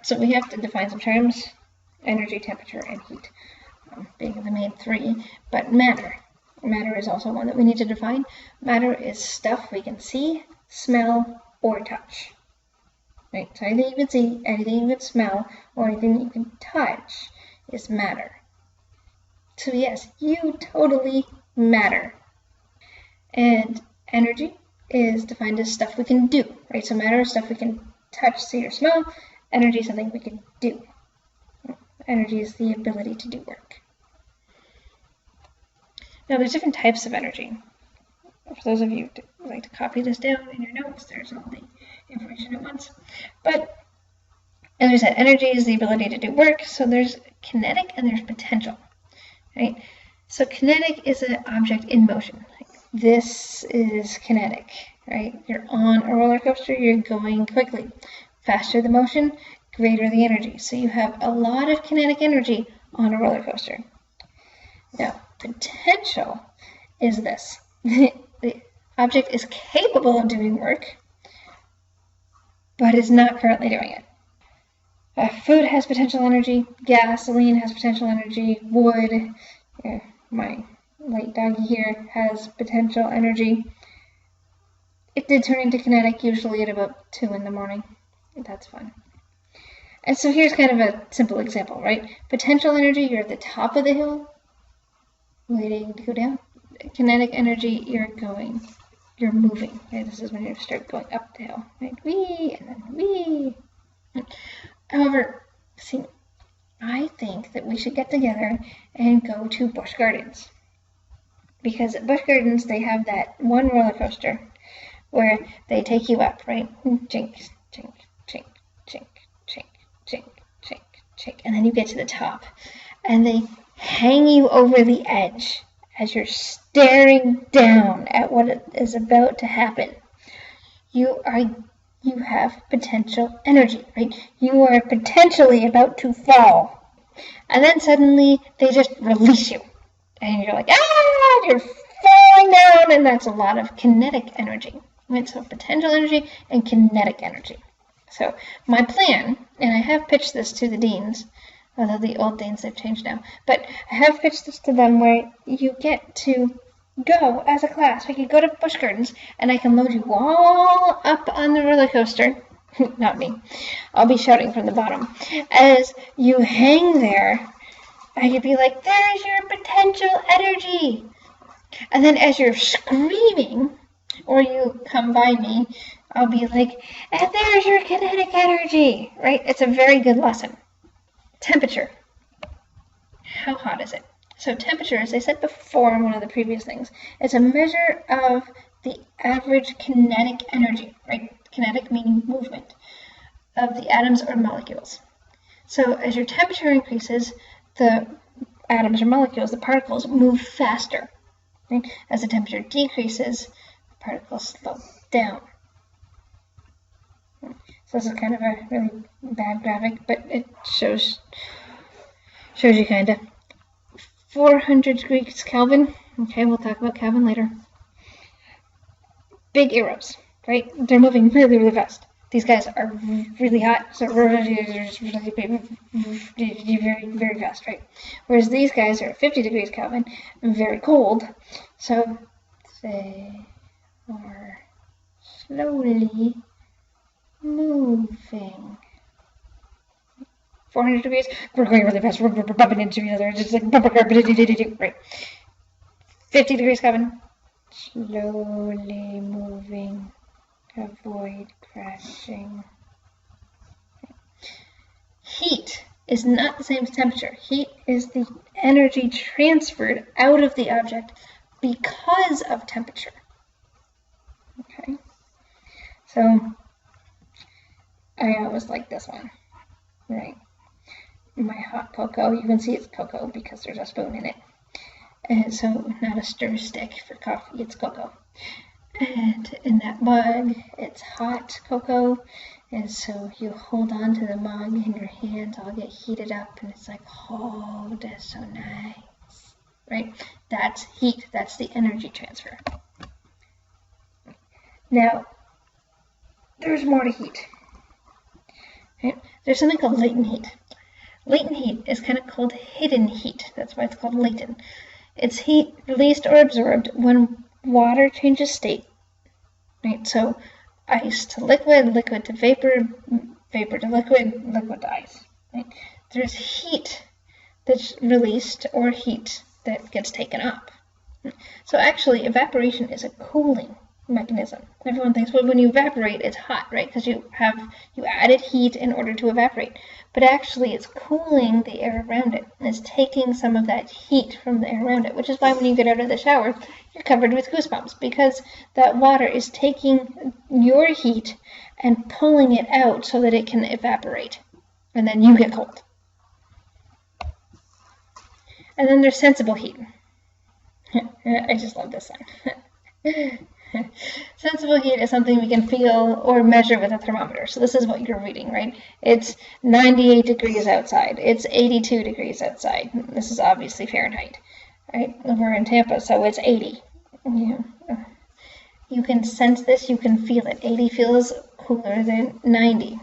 so we have to define some terms: energy, temperature, and heat, being the main three. But matter is also one that we need to define. Matter is stuff we can see, smell, or touch. Right? So anything you can see, anything you can smell, or anything you can touch is matter. So yes, you totally matter. And energy is defined as stuff we can do, right? So matter is stuff we can touch, see, or smell. Energy is something we can do. Energy is the ability to do work. Now there's different types of energy. For those of you who would like to copy this down in your notes, there's all the information at once. But as I said, energy is the ability to do work. So there's kinetic and there's potential, right? So kinetic is an object in motion. This is kinetic, right? You're on a roller coaster, you're going quickly. Faster the motion, greater the energy. So you have a lot of kinetic energy on a roller coaster. Now, potential is this. The object is capable of doing work, but is not currently doing it. Food has potential energy, gasoline has potential energy, wood, my late doggy here has potential energy. It did turn into kinetic usually at about 2 in the morning. That's fun. And so here's kind of a simple example, right? Potential energy, you're at the top of the hill, waiting to go down. Kinetic energy, you're moving. Right? This is when you start going up the hill, right? Whee, and then whee. However, see, I think that we should get together and go to Busch Gardens. Because at Busch Gardens, they have that one roller coaster where they take you up, right? Chink, chink, chink, chink, chink, chink, chink, chink. And then you get to the top. And they hang you over the edge as you're staring down at what is about to happen. You have potential energy, right? You are potentially about to fall. And then suddenly they just release you. And you're like, ah, you're falling down. And that's a lot of kinetic energy. Right? So potential energy and kinetic energy. So my plan, and I have pitched this to the deans, although the old deans have changed now, but I have pitched this to them where you get to go as a class. We could go to Busch Gardens and I can load you all up on the roller coaster. Not me. I'll be shouting from the bottom. As you hang there, I could be like, there's your potential energy. And then as you're screaming, or you come by me, I'll be like, and there's your kinetic energy, right? It's a very good lesson. Temperature. How hot is it? So temperature, as I said before in one of the previous things, is a measure of the average kinetic energy, right? Kinetic meaning movement of the atoms or molecules. So as your temperature increases, the atoms or molecules, the particles, move faster. Right? As the temperature decreases, the particles slow down. So this is kind of a really bad graphic, but it shows you kind of. 400 degrees Kelvin. Okay, we'll talk about Kelvin later. Big arrows, right? They're moving really, really fast. These guys are really hot, so really, very fast, right? Whereas these guys are at 50 degrees Kelvin, very cold, so they are slowly moving. 400 degrees, we're going really fast, we're bumping into each other, just like bumper car, right? 50 degrees Kelvin, slowly moving, avoid crashing. Heat is not the same as temperature. Heat is the energy transferred out of the object because of temperature. Okay, so I always like this one, right? My hot cocoa, you can see it's cocoa because there's a spoon in it. And so not a stir stick for coffee, it's cocoa. And in that mug, it's hot cocoa. And so you hold on to the mug and your hands all get heated up and it's like, oh, that's so nice, right? That's heat, that's the energy transfer. Now, there's more to heat. right? There's something called latent heat. Latent heat is kind of called hidden heat. That's why it's called latent. It's heat released or absorbed when water changes state, right? So ice to liquid, liquid to vapor, vapor to liquid, liquid to ice, right? There's heat that's released or heat that gets taken up. So actually, evaporation is a cooling mechanism. Everyone thinks, well, when you evaporate, it's hot, right? Because you added heat in order to evaporate. But actually, it's cooling the air around it. And it's taking some of that heat from the air around it, which is why when you get out of the shower, you're covered with goosebumps, because that water is taking your heat and pulling it out so that it can evaporate. And then you get cold. And then there's sensible heat. I just love this sign. Sensible heat is something we can feel or measure with a thermometer. So this is what you're reading, right? It's 98 degrees outside. It's 82 degrees outside. This is obviously Fahrenheit, right? We're in Tampa, so it's 80. You can sense this. You can feel it. 80 feels cooler than 90.